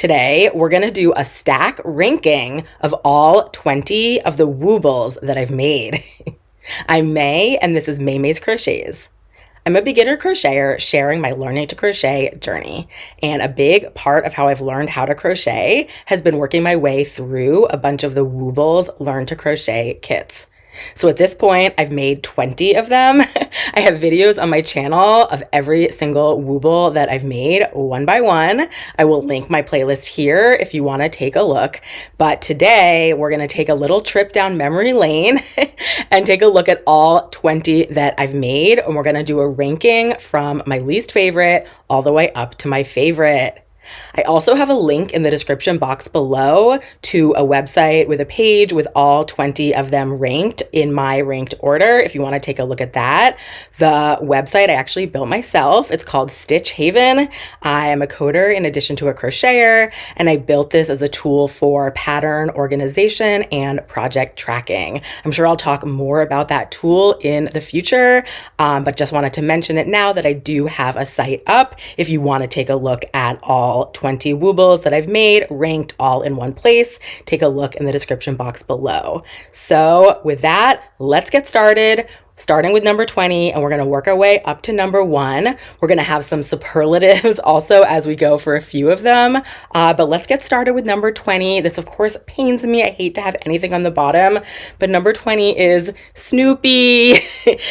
today we're going to do a stack ranking of all 20 of the Woobles that I've made. I'm May, and this is May's Crochets. I'm a beginner crocheter sharing my learning to crochet journey, and a big part of how I've learned how to crochet has been working my way through a bunch of the Woobles Learn to Crochet kits. So at this point, I've made 20 of them. I have videos on my channel of every single Wooble that I've made one by one. I will link my playlist here if you want to take a look. But today we're going to take a little trip down memory lane and take a look at all 20 that I've made. And we're going to do a ranking from my least favorite all the way up to my favorite. I also have a link in the description box below to a website with a page with all 20 of them ranked in my ranked order if you want to take a look at that. The website I actually built myself. It's called Stitch Haven. I am a coder in addition to a crocheter, and I built this as a tool for pattern organization and project tracking. I'm sure I'll talk more about that tool in the future, but just wanted to mention it now that I do have a site up if you want to take a look at all 20 Woobles that I've made, ranked all in one place. Take a look in the description box below. So with that, let's get started. Starting with number 20, and we're going to work our way up to number 1. We're going to have some superlatives also as we go for a few of them, but let's get started with number 20. This, of course, pains me. I hate to have anything on the bottom, but number 20 is Snoopy.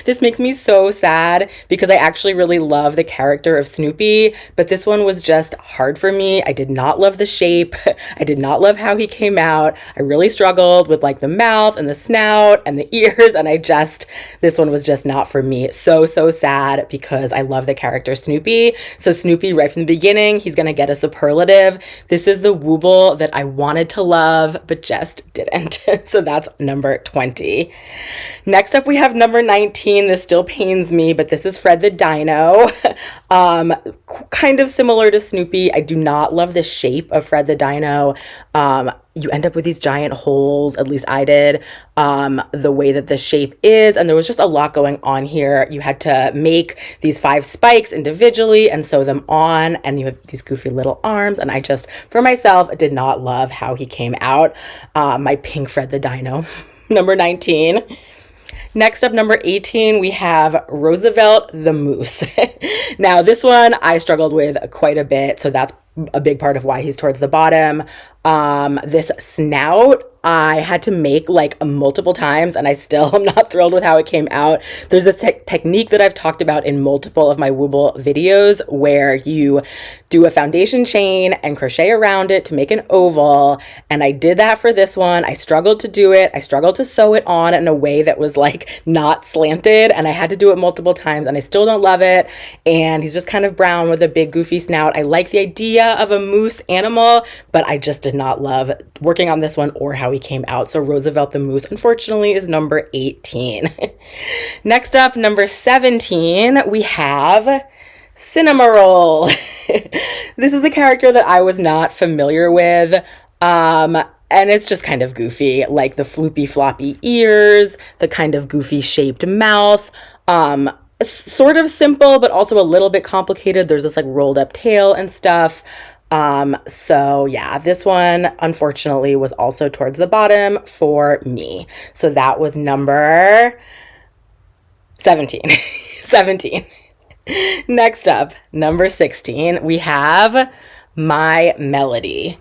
This makes me so sad because I actually really love the character of Snoopy, but this one was just hard for me. I did not love the shape. I did not love how he came out. I really struggled with like the mouth and the snout and the ears, and this one was just not for me. So sad because I love the character Snoopy. So Snoopy, right from the beginning, he's going to get a superlative. This is the Wooble that I wanted to love, but just didn't. So that's number 20. Next up, we have number 19. This still pains me, but this is Fred the Dino. Kind of similar to Snoopy. I do not love the shape of Fred the Dino. You end up with these giant holes, at least I did, the way that the shape is. And there was just a lot going on here. You had to make these 5 spikes individually and sew them on. And you have these goofy little arms. And I just, for myself, did not love how he came out. My pink Fred the Dino, number 19. Next up, number 18, we have Roosevelt the Moose. Now, this one I struggled with quite a bit, so that's a big part of why he's towards the bottom. This snout I had to make like multiple times, and I still am not thrilled with how it came out. There's a technique that I've talked about in multiple of my Wooble videos where you do a foundation chain and crochet around it to make an oval, and I did that for this one. I struggled to do it. I struggled to sew it on in a way that was like not slanted, and I had to do it multiple times, and I still don't love it. And he's just kind of brown with a big goofy snout. I like the idea of a moose animal, but I just did not love working on this one or how he came out. So Roosevelt the Moose, unfortunately, is number 18. Next up, number 17, we have Cinnamoroll. This is a character that I was not familiar with. And it's just kind of goofy, like the floopy floppy ears, the kind of goofy shaped mouth. Sort of simple, but also a little bit complicated. There's this like rolled up tail and stuff. So yeah, this one unfortunately was also towards the bottom for me. So that was number 17. 17. Next up, number 16, we have My Melody.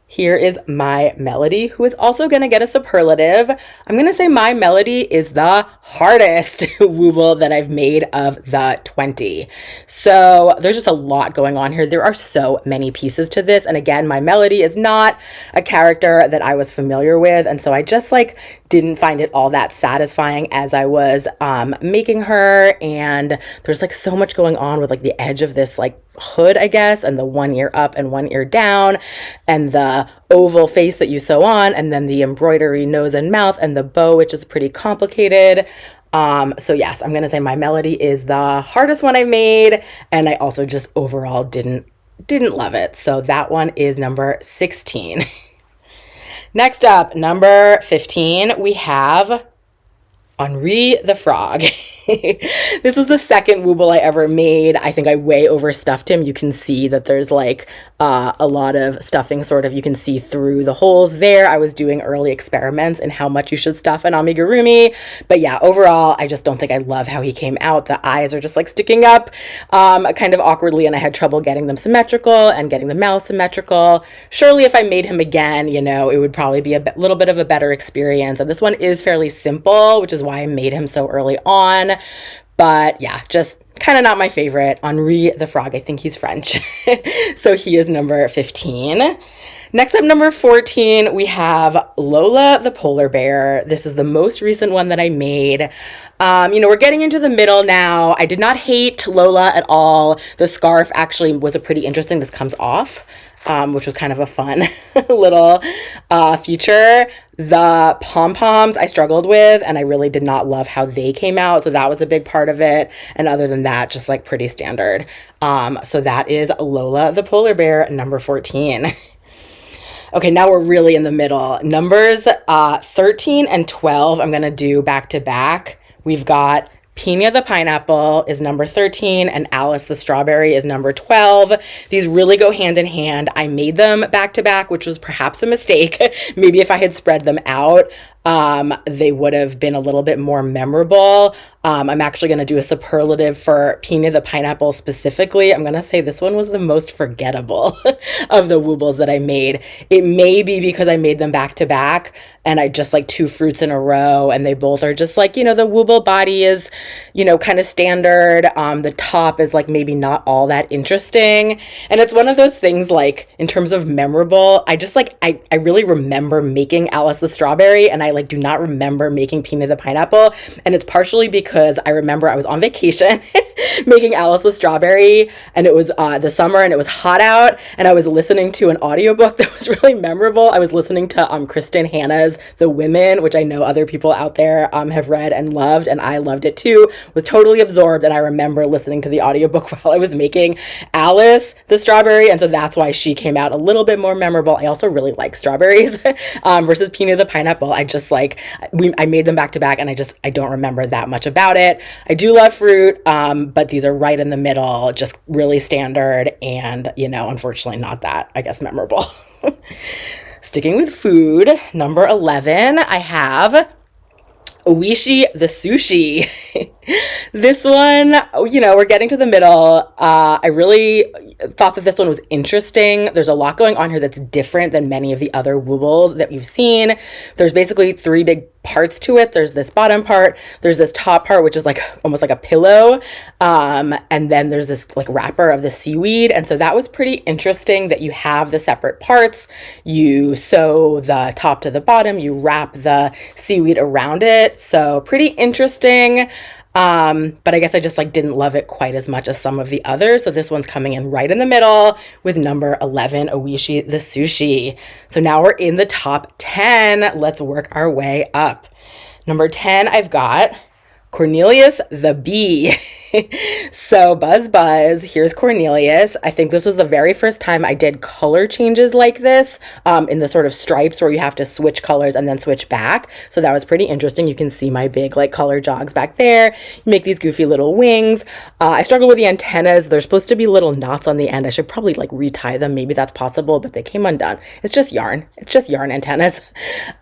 Here is My Melody, who is also going to get a superlative. I'm going to say My Melody is the hardest Wooble that I've made of the 20. So there's just a lot going on here. There are so many pieces to this. And again, My Melody is not a character that I was familiar with. And so I just like didn't find it all that satisfying as I was making her. And there's like so much going on with like the edge of this like hood, I guess, and the one ear up and one ear down, and the oval face that you sew on, and then the embroidery nose and mouth, and the bow, which is pretty complicated. So yes, I'm gonna say My Melody is the hardest one I made, and I also just overall didn't love it. So that one is number 16. Next up, number 15, we have Henri the Frog. This was the second Wooble I ever made. I think I way overstuffed him. You can see that there's like a lot of stuffing sort of, you can see through the holes there. I was doing early experiments in how much you should stuff an amigurumi. But yeah, overall, I just don't think I love how he came out. The eyes are just like sticking up kind of awkwardly, and I had trouble getting them symmetrical and getting the mouth symmetrical. Surely if I made him again, you know, it would probably be a little bit of a better experience. And this one is fairly simple, which is why I made him so early on. But yeah, just kind of not my favorite. Henri the frog, I think he's French. So he is number 15. Next up, number 14, we have Lola the polar bear. This is the most recent one that I made. You know, we're getting into the middle now. I did not hate Lola at all. The scarf actually was a pretty interesting, this comes off, which was kind of a fun little feature. The pom-poms I struggled with, and I really did not love how they came out. So that was a big part of it. And other than that, just like pretty standard. So that is Lola the polar bear, number 14. Okay, now we're really in the middle. Numbers 13 and 12, I'm going to do back to back. We've got Pina the pineapple is number 13 and Alice the strawberry is number 12. These really go hand in hand. I made them back to back, which was perhaps a mistake. Maybe if I had spread them out, they would have been a little bit more memorable. I'm actually going to do a superlative for Pina the pineapple specifically. I'm going to say this one was the most forgettable of the Woobles that I made. It may be because I made them back to back and I just like two fruits in a row, and they both are just like, you know, the Wooble body is, you know, kind of standard. The top is like maybe not all that interesting. And it's one of those things like in terms of memorable, I just like, I really remember making Alice the strawberry, and I like do not remember making Pina the pineapple. And it's partially because I remember I was on vacation making Alice the strawberry, and it was the summer and it was hot out, and I was listening to an audiobook that was really memorable. I was listening to Kristen Hanna's The Women, which I know other people out there have read and loved, and I loved it too. Was totally absorbed, and I remember listening to the audiobook while I was making Alice the strawberry, and so that's why she came out a little bit more memorable. I also really like strawberries versus Pina the pineapple. I just like, I made them back to back, and I don't remember that much about it. I do love fruit, but these are right in the middle, just really standard, and, you know, unfortunately not that, I guess, memorable. Sticking with food, number 11, I have Oishi the sushi. This one, you know, we're getting to the middle. I really thought that this one was interesting. There's a lot going on here that's different than many of the other Woobles that we've seen. There's basically three big parts to it. There's this bottom part, there's this top part, which is like almost like a pillow, and then there's this like wrapper of the seaweed. And so that was pretty interesting that you have the separate parts. You sew the top to the bottom, you wrap the seaweed around it. So pretty interesting. But I guess I just like didn't love it quite as much as some of the others. So this one's coming in right in the middle with number 11, Oishi the sushi. So now we're in the top 10. Let's work our way up. Number 10, I've got Cornelius the bee. So buzz, here's Cornelius. I think this was the very first time I did color changes like this, in the sort of stripes where you have to switch colors and then switch back. So that was pretty interesting. You can see my big like color jogs back there. You make these goofy little wings. I struggle with the antennas. They're supposed to be little knots on the end. I should probably like retie them. Maybe that's possible, but they came undone. It's just yarn. It's just yarn antennas.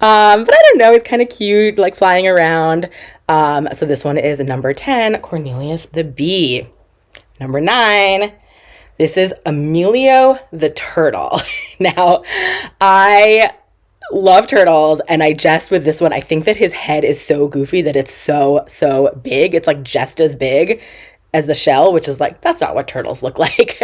But I don't know. It's kind of cute, like flying around. So this one is number 10, Cornelius the bee. Number 9, this is Emilio the turtle. Now, I love turtles, and I jest with this one. I think that his head is so goofy that it's so big. It's like just as big as the shell, which is like, that's not what turtles look like.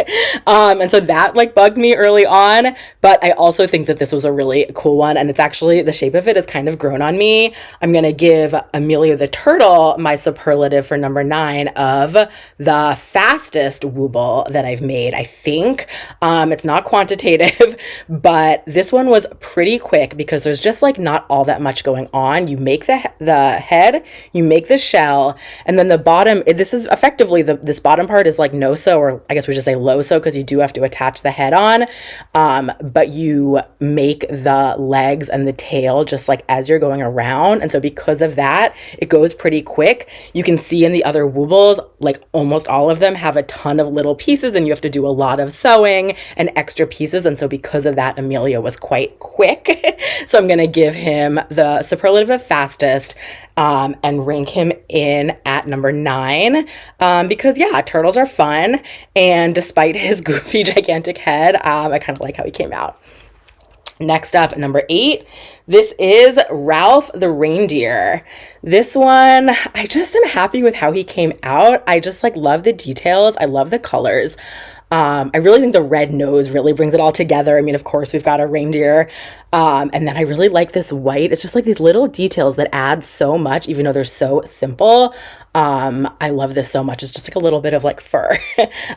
And so that like bugged me early on, but I also think that this was a really cool one, and it's actually, the shape of it is kind of grown on me. I'm gonna give Emilio the turtle my superlative for number 9 of the fastest Wooble that I've made, I think. It's not quantitative, but this one was pretty quick because there's just like not all that much going on. You make the head, you make the shell, and then the bottom, this is effectively lovely. This bottom part is like no-sew, or I guess we should say low-sew, because you do have to attach the head on. But you make the legs and the tail just like as you're going around. And so because of that, it goes pretty quick. You can see in the other Woobles, like almost all of them have a ton of little pieces and you have to do a lot of sewing and extra pieces. And so because of that, Amelia was quite quick. So I'm going to give him the superlative of fastest, and rank him in at number 9, because yeah, turtles are fun. And despite his goofy, gigantic head, I kind of like how he came out. Next up, number 8, this is Ralph the reindeer. This one, I just am happy with how he came out. I just like love the details. I love the colors. I really think the red nose really brings it all together. I mean, of course, we've got a reindeer. And then I really like this white. It's just like these little details that add so much, even though they're so simple. I love this so much. It's just like a little bit of like fur,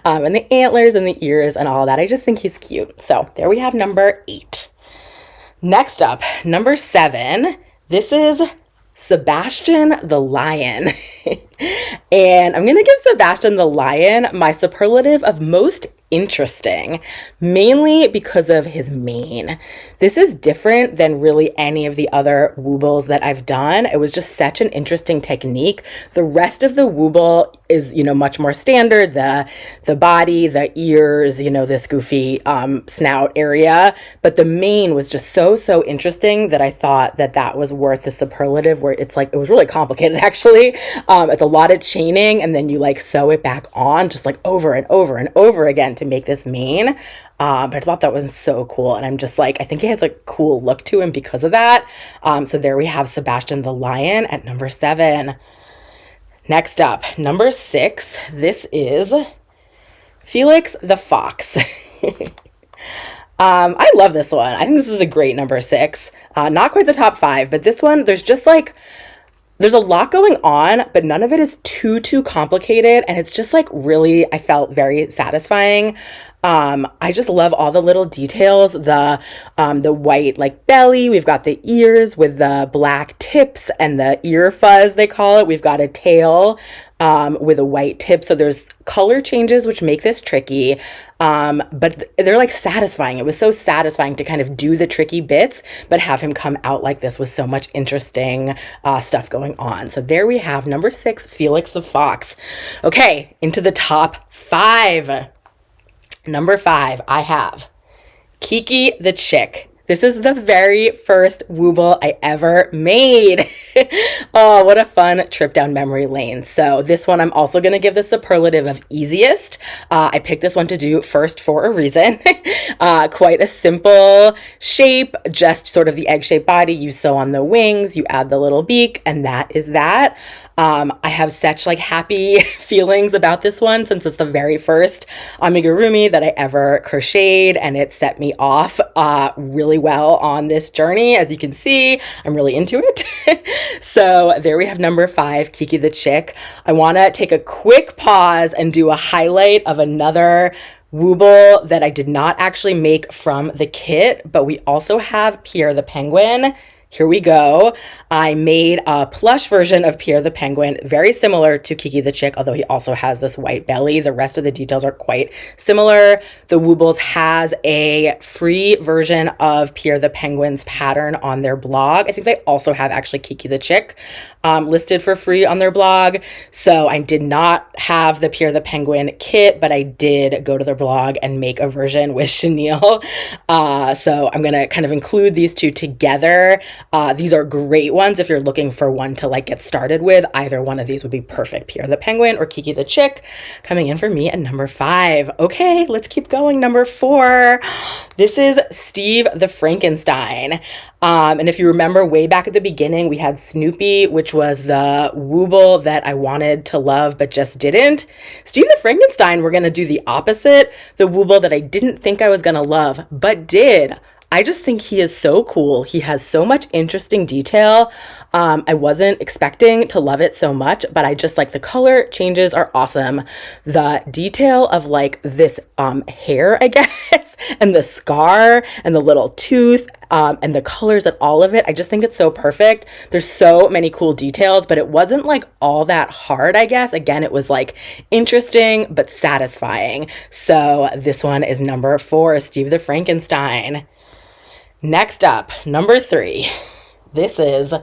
and the antlers and the ears and all that. I just think he's cute. So there we have number 8. Next up, number 7. This is Sebastian the lion. And I'm going to give Sebastian the lion my superlative of most interesting, mainly because of his mane. This is different than really any of the other Woobles that I've done. It was just such an interesting technique. The rest of the Wooble is, much more standard. The body, the ears, this goofy snout area. But the mane was just so interesting that I thought that was worth the superlative, where it's like, it was really complicated actually. It's a lot of chaining, and then you like sew it back on just like over and over and over again to make this mane. But I thought that was so cool. And I'm just like, I think he has a cool look to him because of that. So there we have Sebastian the lion at number 7. Next up, number 6, this is Felix the fox. I love this one. I think this is a great number 6. Not quite the top 5, but this one, there's a lot going on, but none of it is too complicated. And it's just like really, I felt very satisfying. I just love all the little details, the white like belly. We've got the ears with the black tips and the ear fuzz, they call it. We've got a tail with a white tip. So there's color changes, which make this tricky. But they're like satisfying. It was so satisfying to kind of do the tricky bits, but have him come out like this with so much interesting stuff going on. So there we have number 6, Felix the fox. Okay, into the top 5. Number 5, I have Kiki the chick. This is the very first Wooble I ever made. Oh, what a fun trip down memory lane. So this one, I'm also going to give the superlative of easiest. I picked this one to do first for a reason. Quite a simple shape, just sort of the egg-shaped body. You sew on the wings, you add the little beak, and that is that. I have such like happy feelings about this one since it's the very first Amigurumi that I ever crocheted, and it set me off really well on this journey. As you can see, I'm really into it. So there we have number 5, Kiki the chick. I want to take a quick pause and do a highlight of another Wooble that I did not actually make from the kit, but we also have Pierre the penguin. Here we go. I made a plush version of Pierre the penguin, very similar to Kiki the chick, although he also has this white belly. The rest of the details are quite similar. The Woobles has a free version of Pierre the penguin's pattern on their blog. I think they also have actually Kiki the chick listed for free on their blog. So I did not have the Pierre the penguin kit, but I did go to their blog and make a version with chenille. So I'm going to kind of include these two together. These are great ones if you're looking for one to like get started with. Either one of these would be perfect. Pierre the penguin or Kiki the chick. Coming in for me at number 5. Okay, let's keep going. Number 4. This is Steve the Frankenstein. And if you remember way back at the beginning, we had Snoopy, which was the Wooble that I wanted to love but just didn't. Steve the Frankenstein, we're going to do the opposite. The Wooble that I didn't think I was going to love but did. I just think he is so cool. He has so much interesting detail. I wasn't expecting to love it so much, but I just like the color changes are awesome. The detail of like this hair, I guess, and the scar and the little tooth and the colors and all of it. I just think it's so perfect. There's so many cool details, but it wasn't like all that hard, I guess. Again, it was like interesting but satisfying. So this one is number 4, Steve the Frankenstein. Next up, number 3. This is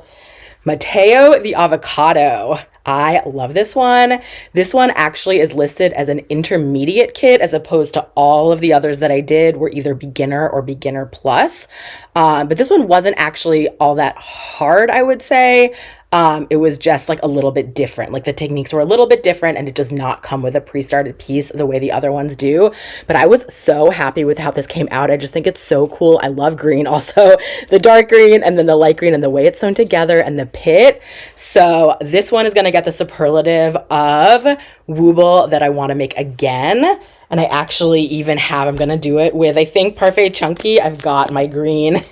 Mateo the Avocado. I love this one. This one actually is listed as an intermediate kit as opposed to all of the others that I did were either beginner or beginner plus. But this one wasn't actually all that hard, I would say. It was just like a little bit different. Like the techniques were a little bit different and it does not come with a pre-started piece the way the other ones do. But I was so happy with how this came out. I just think it's so cool. I love green also, the dark green and then the light green and the way it's sewn together and the pit. So this one is going to get the superlative of Wooble that I want to make again. And I actually even have, I'm going to do it with, I think, Parfait Chunky. I've got my green,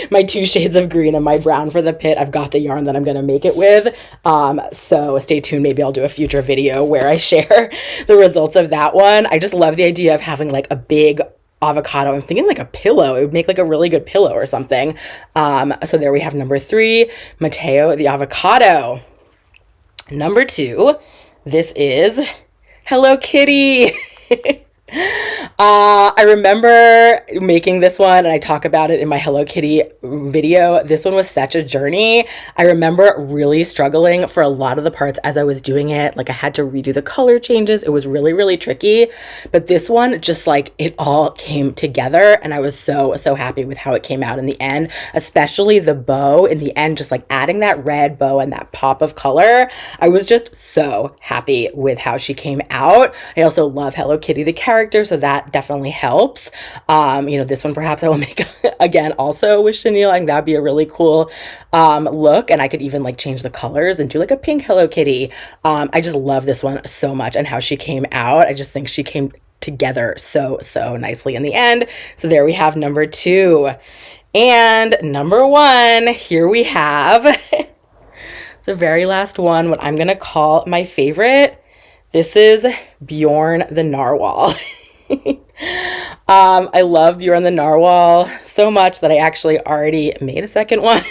my 2 shades of green and my brown for the pit. I've got the yarn that I'm going to make it with. So stay tuned. Maybe I'll do a future video where I share the results of that one. I just love the idea of having like a big avocado. I'm thinking like a pillow. It would make like a really good pillow or something. So there we have number 3, Mateo the Avocado. Number 2, this is Hello Kitty. I remember making this one and I talk about it in my Hello Kitty video. This one was such a journey. I remember really struggling for a lot of the parts as I was doing it. Like I had to redo the color changes. It was really, really tricky. But this one, just like it all came together and I was so, so happy with how it came out in the end, especially the bow in the end, just like adding that red bow and that pop of color. I was just so happy with how she came out. I also love Hello Kitty, the character, so that definitely helps. This one perhaps I will make again also with chenille. I think that'd be a really cool look, and I could even like change the colors and do like a pink Hello Kitty. I just love this one so much and how she came out. I just think she came together so nicely in the end. So there we have number 2. And number 1, here we have the very last one, what I'm gonna call my favorite. This is Bjorn the Narwhal. I love Bjorn the Narwhal so much that I actually already made a second one.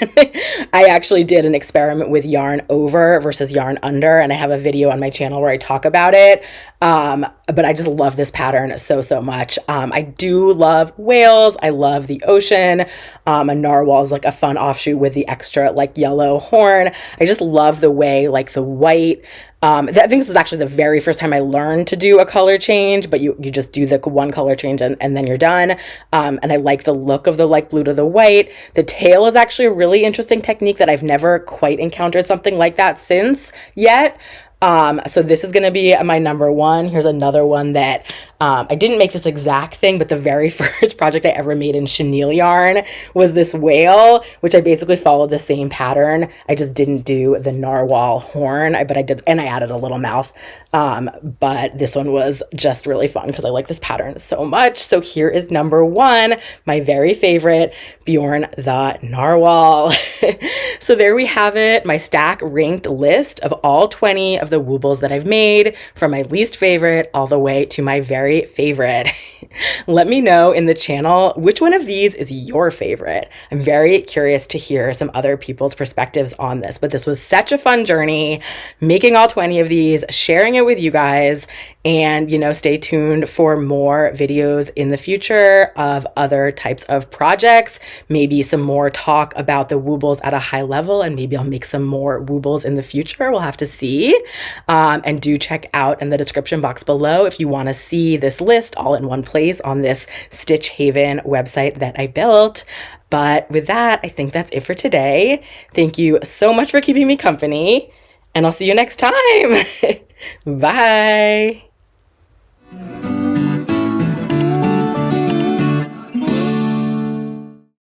I actually did an experiment with yarn over versus yarn under, and I have a video on my channel where I talk about it. But I just love this pattern so much. I do love whales. I love the ocean. A narwhal is like a fun offshoot with the extra like yellow horn. I just love the way like the white, I think this is actually the very first time I learned to do a color change, but you just do the one color change and then you're done. And I like the look of the light blue to the white. The tail is actually a really interesting technique that I've never quite encountered something like that since yet. So this is going to be my number 1. Here's another one that I didn't make this exact thing, but the very first project I ever made in chenille yarn was this whale, which I basically followed the same pattern. I just didn't do the narwhal horn, but I did, and I added a little mouth. But this one was just really fun because I like this pattern so much. So here is number 1, my very favorite, Bjorn the Narwhal. So there we have it, my stack ranked list of all 20 of the Woobles that I've made, from my least favorite all the way to my very favorite. Let me know in the channel which one of these is your favorite. I'm very curious to hear some other people's perspectives on this, but this was such a fun journey making all 20 of these, sharing it with you guys, and stay tuned for more videos in the future of other types of projects, maybe some more talk about the Woobles at a high level, and maybe I'll make some more Woobles in the future. We'll have to see. And do check out in the description box below if you want to see this list all in one place on this Stitch Haven website that I built. But with that, I think that's it for today. Thank you so much for keeping me company, and I'll see you next time. Bye.